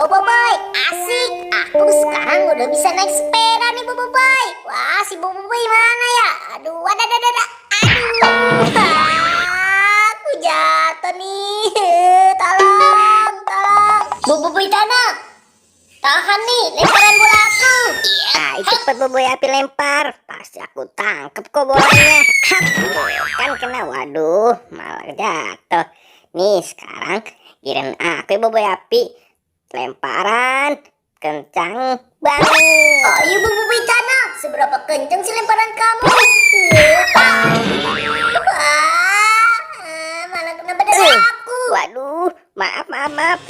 Bobo Boy, asik. Aku sekarang udah bisa naik sepeda nih Bobo Boy. Wah, si Bobo Boy mana ya? Aduh, ada. Aduh, aku jatuh nih. Tolong. Bobo Boy Tanah, tahan nih lemparan bola aku. Ayo cepet Bobo Api lempar. Pasti aku tangkep kok bolanya. Kan kena, waduh, malah jatuh. Nih sekarang giliran aku Bobo Api. Lemparan kencang banget. Ayo Bobo Boy Tanah, seberapa kencang sih lemparan kamu? Malah kena badan aku. Waduh, maaf.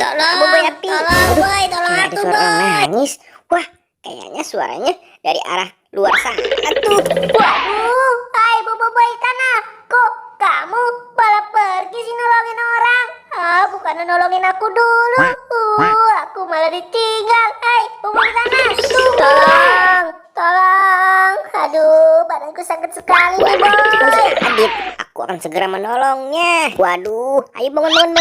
Tolong, Bobo Api. tolong Boy, tolong Ada aku suara orang Boy. nangis. Wah, kayaknya suaranya dari arah luar sana tuh. Waduh, hai Bobo Boy Tanah, kok kamu malah pergi sih nolongin orang? Bukan nolongin aku dulu. Aku malah ditinggal. Hai Bobo Boy Tanah, tolong. Aduh, badanku sakit sekali nih Boy. Adit, aku akan segera menolongnya. Waduh, ayo bangun.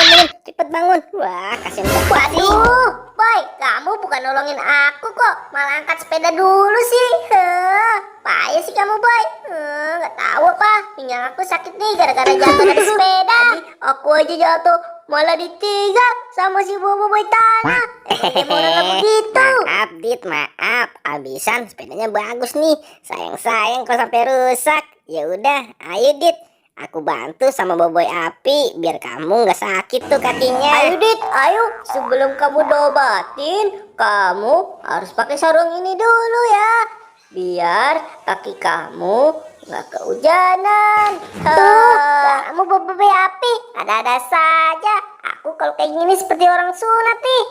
Cepet bangun. Wah, kasihan banget sih. Waduh, Boy, kamu bukan nolongin aku kok, malah angkat sepeda dulu sih. Payah sih kamu Boy. Nggak tahu apa, pinggang aku sakit nih gara-gara jatuh dari sepeda. Aku aja jatuh, malah ditinggal sama si Bobo Boy Tanah. Emang dia mau begitu. Maaf Dit, maaf. Abisan sepedanya bagus nih. Sayang kok sampai rusak. Ya udah, ayo Dit. Aku bantu sama Boboy Api biar kamu nggak sakit tuh kakinya. Ayo Dit, ayo. Sebelum kamu diobatin, kamu harus pakai sarung ini dulu ya. Biar kaki kamu nggak kehujanan. Kamu Boboy Api, ada-ada saja. Aku kalau kayak gini seperti orang sunat nih.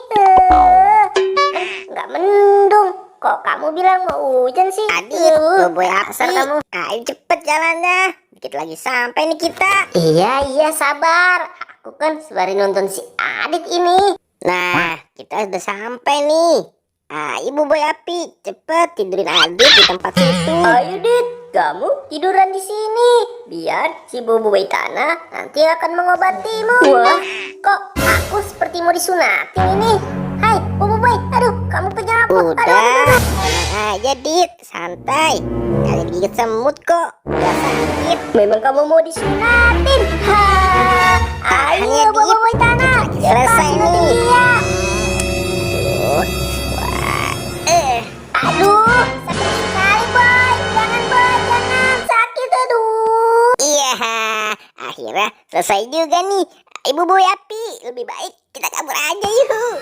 Nggak mendung. Kok kamu bilang mau hujan sih? Adit, Boboy Api. Asal kamu. Ayo cepet jalannya. Dikit lagi sampai nih kita. Iya, sabar. Aku kan sembari nonton si Adit ini. Nah, kita udah sampai nih. Ayo Boboy Api, cepet tidurin Adit di tempat situ. Ayo Dit, kamu tiduran di sini. Biar si Bobo Boy Tanah nanti akan mengobatimu. Wah, kok aku seperti mau disunatin ini? Hai Bobo Boy, aduh kamu pegang aku. Udah, tenang aja Dit, santai. Kali digigit semut kok, gak sakit. Memang kamu mau disunatin? Tahan Ayo ya, Bobo Dit. Boy Tanah, Selesai cepat nih. sunatin dia. Aduh, sakit sekali Boy. Jangan Boy, jangan sakit aduh. Iya, akhirnya selesai juga nih. Ibu Boy Api, lebih baik kita kabur aja yuk.